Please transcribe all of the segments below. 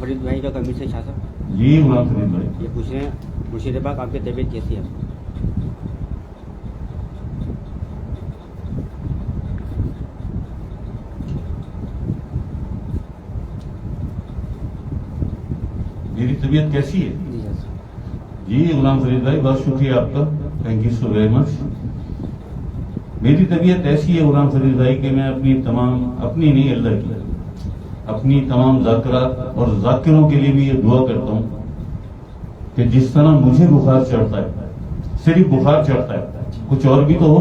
फरीद भाई का कमिट से शाह साहब। जी गुलाम फरीद भाई, ये पूछ रहे हैं मुर्शिदाबाद आपकी तबीयत कैसी है? मेरी तबीयत कैसी है? जी शाह साहब। जी गुलाम फरीद भाई, बहुत शुक्रिया आपका, thank you so very much. मेरी तबीयत ऐसी है गुलाम फरीद भाई कि मैं अपनी नहीं अल्लाह की, अपनी तमाम ज़ाकिरात और ज़ाकिरों के लिए भी ये दुआ करता हूँ कि जिस तरह मुझे बुखार चढ़ता है, सिर्फ बुखार चढ़ता है, कुछ और भी तो हो,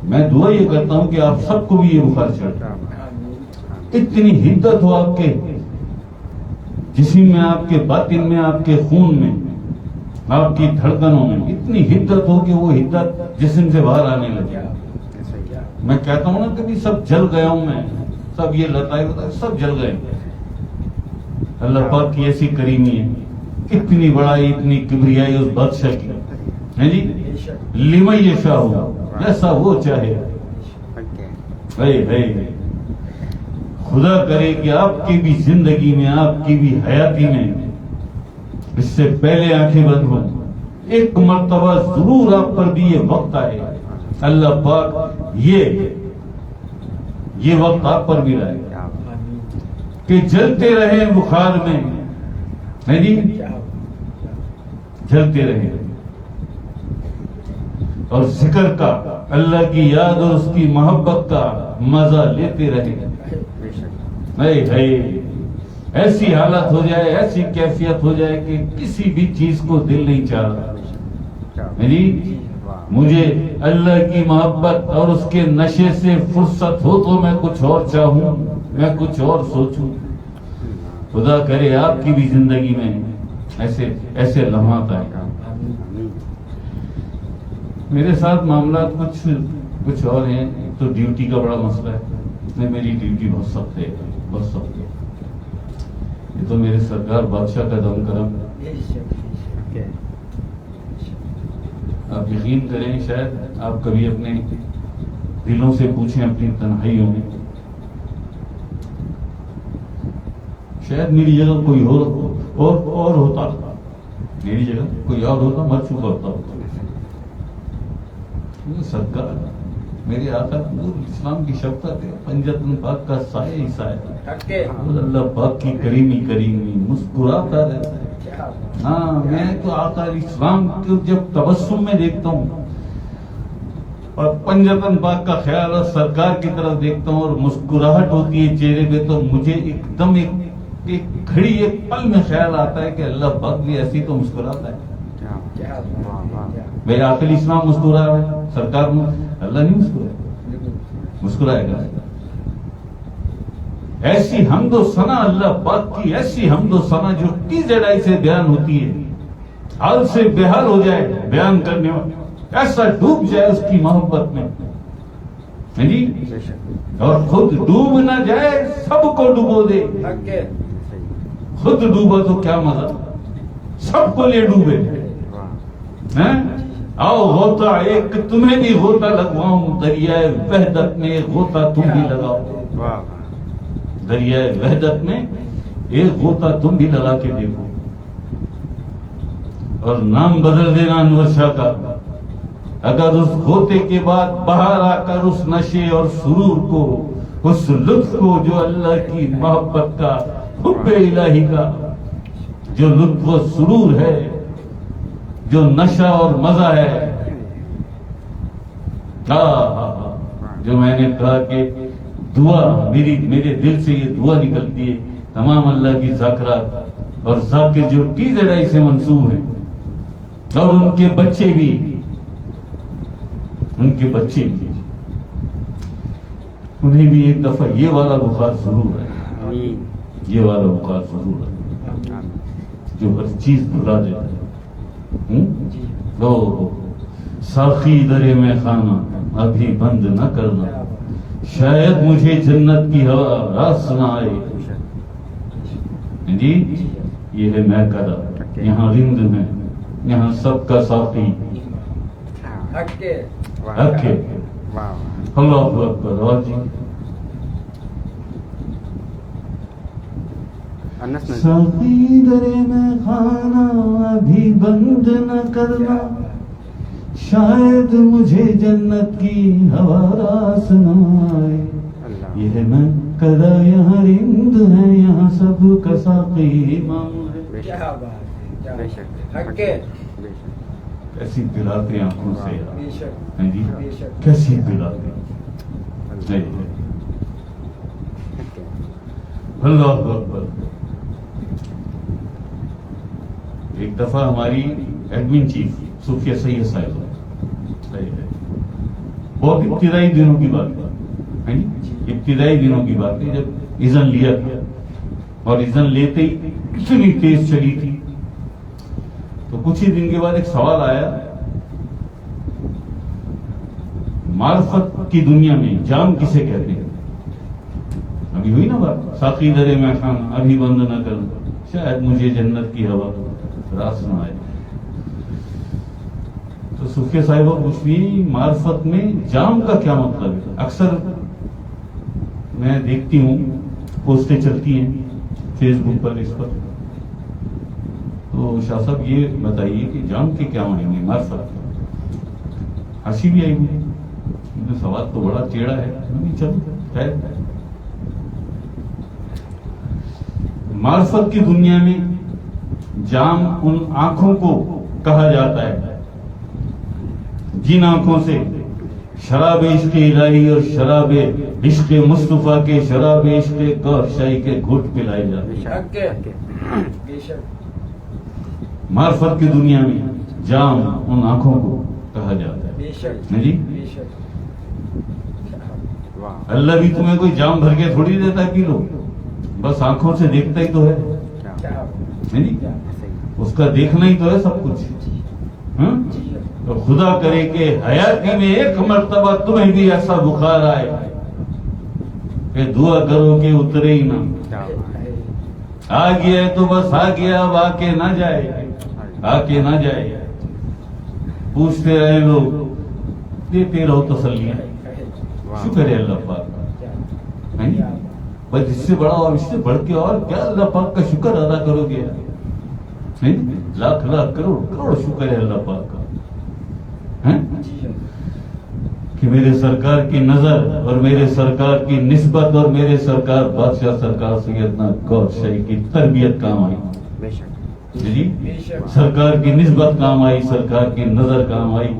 मैं दुआ ये करता हूँ कि आप सबको भी ये बुखार चढ़ता है। इतनी हिद्दत हो आपके जिस्म में, आपके बातिन में, आपके खून में, आपकी धड़कनों में इतनी हिद्दत हो कि वो हिद्दत जिस्म से बाहर आने लगे। मैं कहता हूँ ना कभी सब जल गया हूं मैं, सब ये लताए सब जल गए। अल्लाह पाक की ऐसी करीमी है, इतनी बड़ाई, इतनी किबरियाई उस बादशाह की है जी, लिमय ये शाह हो जैसा वो चाहे। खुदा करे कि आपकी भी जिंदगी में, आपकी भी हयाती में इससे पहले आंखें बंद हो, एक मर्तबा जरूर आप पर भी ये वक्त आए। अल्लाह पाक ये वक्त आप पर भी लाए कि जलते रहे बुखार में, है जी, जलते रहे और जिक्र का, अल्लाह की याद और उसकी मोहब्बत का मजा लेते रहे। ऐसी हालत हो जाए, ऐसी कैफियत हो जाए कि किसी भी चीज को दिल नहीं चाह रहा। जी, मुझे अल्लाह की मोहब्बत और उसके नशे से फुर्सत हो तो मैं कुछ और चाहूं, मैं कुछ और सोचूं। खुदा करे आपकी भी जिंदगी में ऐसे लम्हात आए। मेरे साथ मामला कुछ और हैं। तो ड्यूटी का बड़ा मसला है, नहीं मेरी ड्यूटी बहुत सख्त है, बहुत सख्त है। ये तो मेरे सरकार बादशाह का दम करम। आप यकीन करें, शायद आप कभी अपने दिलों से पूछें, अपनी तन्हाइयों में, शायद मेरी जगह कोई और होता, मेरी जगह कोई और होता, मर चुका होता। सरकार मेरे आका इस्लाम की शफ़क़त है, पंजतन पाक का साया ही साया, अल्लाह पाक की करीमी मुस्कुराता रहता है। हाँ, मैं तो आका इस्लाम को जब तबस्सुम में देखता हूँ और पंजतन पाक का ख्याल और सरकार की तरफ देखता हूँ और मुस्कुराहट होती है चेहरे पे, तो मुझे एकदम एक घड़ी, एक पल में ख्याल आता है कि अल्लाह पाक भी ऐसी तो मुस्कुराता है। मेरे आखिर इस्लाम मुस्कुरा रहा है, सरकार में अल्लाह नहीं मुस्कुराएगा। ऐसी हम्दो सना अल्लाह पाक की, ऐसी हम्दो सना जो TZI से बयान होती है, हाल से बेहाल हो जाए बयान करने वाला, ऐसा डूब जाए उसकी मोहब्बत में, है जी, और खुद डूब ना जाए, सबको डुबो दे। खुद डूबा तो क्या मजा, सबको ले डूबे। आओ होता एक तुम्हें भी होता लगवाऊं, दरियाए वहदत में एक होता तुम भी लगाओ। दरियाए वहदत में एक होता तुम भी लगा के देखो। और नाम बदल देना अनवर शाह का, अगर उस होते के बाद बाहर आकर उस नशे और सुरूर को, उस लुत्फ को जो अल्लाह की मोहब्बत का, हुब्बे इलाही का जो लुत्फ और सुरूर है, जो नशा और मजा है, जो मैंने कहा कि दुआ मेरे दिल से ये दुआ निकलती है, तमाम अल्लाह की ज़ाकिरात और ज़ाकिर जो TZI से मंसूब है, और उनके बच्चे भी, उन्हें भी एक दफा ये वाला बुखार जरूर है, ये वाला बुखार जरूर है जो हर चीज भुला देता है। साखी दरे में खाना अभी बंद न करना, शायद मुझे जन्नत की हवा रास न आए। जी, ये है मैं कदा, यहाँ रिंद में, यहाँ सबका साथी हके। अल्लाहु अकबर। और जी ساقی درے میں خانہ ابھی بند نہ کرنا، شاید مجھے جنت کی ہوا راس نہ آئے، یہ میں کدا یہاں رند ہے، یہاں سب کا ساقی امام ہے۔ کیا بات ہے، حق ہے، کیسی دلاتے آنکھوں سے بے شک، ہیں جی، بے شک، کیسی دلاتے اللہ اکبر۔ ایک دفعہ ہماری ایڈمن چیف صوفیہ سید صاحب بہت ابتدائی دنوں کی بات ہے، ابتدائی دنوں کی بات ہے، جب اذن لیا تھا اور اذن لیتے ہی اتنی تیز چلی تھی، تو کچھ ہی دن کے بعد ایک سوال آیا، معرفت کی دنیا میں جام کسے کہتے ہیں؟ ابھی ہوئی نا بات، ساقی درے میں خانہ ابھی بند نہ کرنا، شاید مجھے جنت کی ہوا راس نہ آئے۔ تو صوفیہ صاحبہ پوچھتی معرفت میں جام کا کیا مطلب ہے؟ اکثر میں دیکھتی ہوں پوسٹیں چلتی ہیں فیس بک پر، اس پر، تو شاہ صاحب یہ بتائیے کہ جام کے کیا معنی ہیں معرفت؟ ہنسی بھی آئی ہوئی، سوال تو بڑا ٹیڑھا ہے، چلو خیر۔ معرفت کی دنیا میں جام ان آنکھوں کو کہا جاتا ہے جن آنکھوں سے شراب عشق الہی اور شراب عشق مصطفیٰ کے، شراب عشق گور شاہی کے گھٹ پلائے جاتے ہیں۔ حق ہے، بے شک، معرفت کی دنیا میں جام ان آنکھوں کو کہا جاتا ہے، بے شک، جی، بے شک، اللہ بھی تمہیں کوئی جام بھر کے تھوڑی دیتا ہے پی لو، بس آنکھوں سے دیکھتا ہی تو ہے، کیا جی، اس کا دیکھنا ہی تو ہے سب کچھ، ہاں؟ تو خدا کرے کہ حیاتی میں ایک مرتبہ تمہیں بھی ایسا بخار آئے کہ دعا کرو کہ اترے ہی نہ، آ گیا ہے تو بس آ گیا، اب آ کے نہ جائے، آ کے نہ جائے، پوچھتے رہے لوگ، دیتے رہو تسلیاں، شکر ہے اللہ پاک کا، بس اس سے بڑا اور اس سے بڑھ کے اور کیا اللہ پاک کا شکر ادا کرو گے؟ لاکھ لاکھ کروڑ کروڑ شکر ہے اللہ پاک کا کہ میرے سرکار کی نظر اور میرے سرکار کی نسبت اور میرے سرکار بادشاہ سرکار سیدنا گور شاہی کی تربیت کام آئی، جی، سرکار کی نسبت کام آئی، سرکار کی نظر کام آئی۔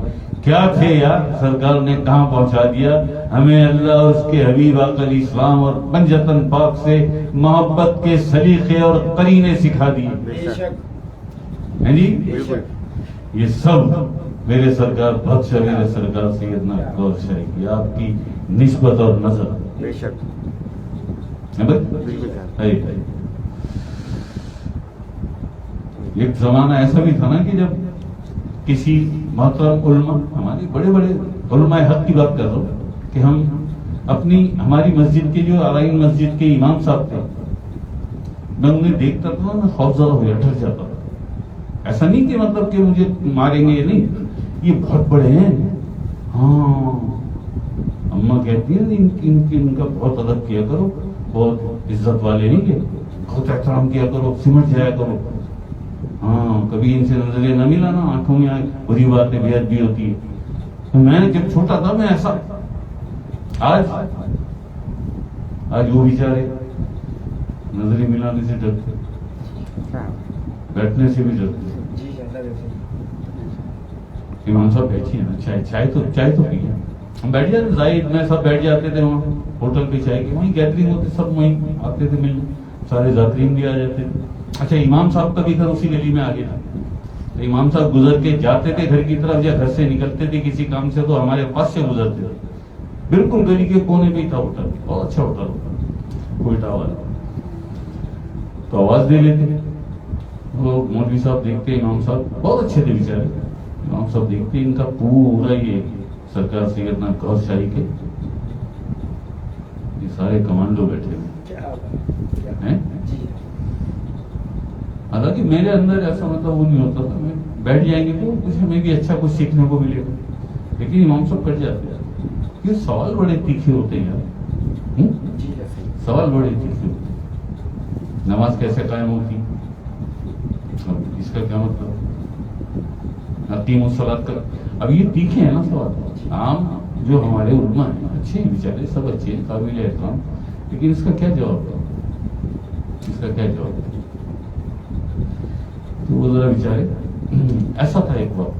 کیا تھے یار، سرکار نے کہاں پہنچا دیا ہمیں، اللہ اور اس کے حبیب آقا علیہ السلام اور پنجتن پاک سے محبت کے سلیقے اور قرینے سکھا دیے، جی، یہ سب میرے سرکار بادشاہ میرے سرکار سیدنا گور شاہی کی آپ کی نسبت اور نظر، بے شک، ایک زمانہ ایسا بھی تھا نا کہ جب کسی محترم علماء، ہمارے بڑے بڑے علماء حق کی بات کر رہا ہوں کہ ہماری مسجد کے جو آرائن مسجد کے امام صاحب تھے، میں انہیں دیکھتا تھا میں خوفزدہ ہو جاتا، ڈر جاتا تھا، ایسا نہیں کہ مطلب کہ مجھے ماریں گے، نہیں، یہ بہت بڑے ہیں، ہاں، اماں کہتی ہیں ان کا بہت ادب کیا کرو، بہت عزت والے نہیں کہ بہت احترام کیا کرو، سمجھ جایا کرو، ہاں، کبھی ان سے نظریں نہ ملانا، آنکھوں میں بری باتیں بے ادبی ہوتی ہے۔ تو میں جب چھوٹا تھا میں ایسا، آج وہ بیچارے نظریں ملانے سے ڈرتے، بیٹھنے سے بھی ڈرتے۔ امام صاحب بیٹھیے نا، چائے تو پیے، ہم بیٹھ جاتے، زاہد میں سب بیٹھ جاتے تھے وہاں ہوٹل پہ چائے کی، وہیں گیدرنگ ہوتی، سب وہیں آتے تھے ملنے، سارے ذاکرین بھی آ جاتے تھے۔ اچھا، امام صاحب کا بھی گھر اسی گلی میں آگے تھا، تو امام صاحب گزر کے جاتے تھے گھر کی طرف یا گھر سے نکلتے تھے کسی کام سے تو ہمارے پاس سے گزرتے تھے، بالکل گلی کے کونے پہ ہی تھا ہوٹل، بہت اچھا ہوٹل ہوتا کوئٹہ والا، تو آواز دے لیتے، وہ مولوی صاحب دیکھتے، امام صاحب بہت اچھے تھے بیچارے، امام صاحب دیکھتے ان کا پورا یہ سرکار سیدنا گور شاہی کے یہ سارے کمانڈو بیٹھے ہوئے ہیں، حالانکہ میرے اندر ایسا مطلب وہ نہیں ہوتا تھا، میں بیٹھ جائیں گے تو کچھ ہمیں بھی اچھا کچھ سیکھنے کو ملے گا، لیکن امام صاحب کٹ جاتے ہیں، یہ سوال بڑے تیکھے ہوتے ہیں یار، سوال بڑے تیکھے ہوتے ہیں، नमाज कैसे कायम होती? अब इसका क्या मतलब? अकीमुस्सलात कर, अब ये तीखे है ना सवाल। आम जो हमारे उलमा हैं, अच्छे हैं बेचारे, सब अच्छे हैं, काबिल एहतराम, लेकिन इसका क्या जवाब? इसका क्या जवाब? तो वो जरा बेचारे, ऐसा था एक वक्त,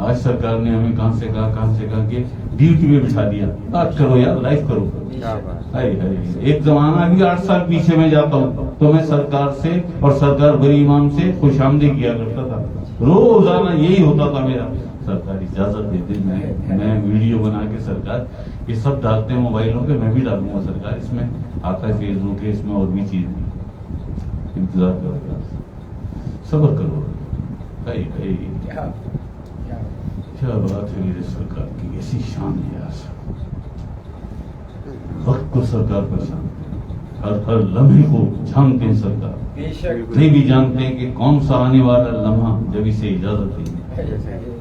आज सरकार ने हमें कहां से कहा कि ड्यूटी में बिठा दिया, बात करो यार, लाइव करो। क्या बात। हाय हाय, एक जमाना अभी 8 साल पीछे में जाता हूँ तो मैं सरकार से और सरकार बड़ी इमाम से खुशामदी किया करता था, रोजाना यही होता था मेरा। सरकार इजाजत देते, मैं वीडियो बना के सरकार ये सब डालते हैं मोबाइलों पे, मैं भी डालूंगा सरकार, इसमें आता है फेसबुक है, इसमें और भी चीज भी। इंतजार करो, सब्र करो। हाय हाय, क्या क्या क्या बात है मेरे सरकार की, ऐसी शान है यार, वक्त को सरकार पहचान, हर लम्हे को जानते हैं सरकार, बेशक नहीं भी जानते हैं कि कौन सा आने वाला लम्हा जब इसे इजाजत देंगे। है।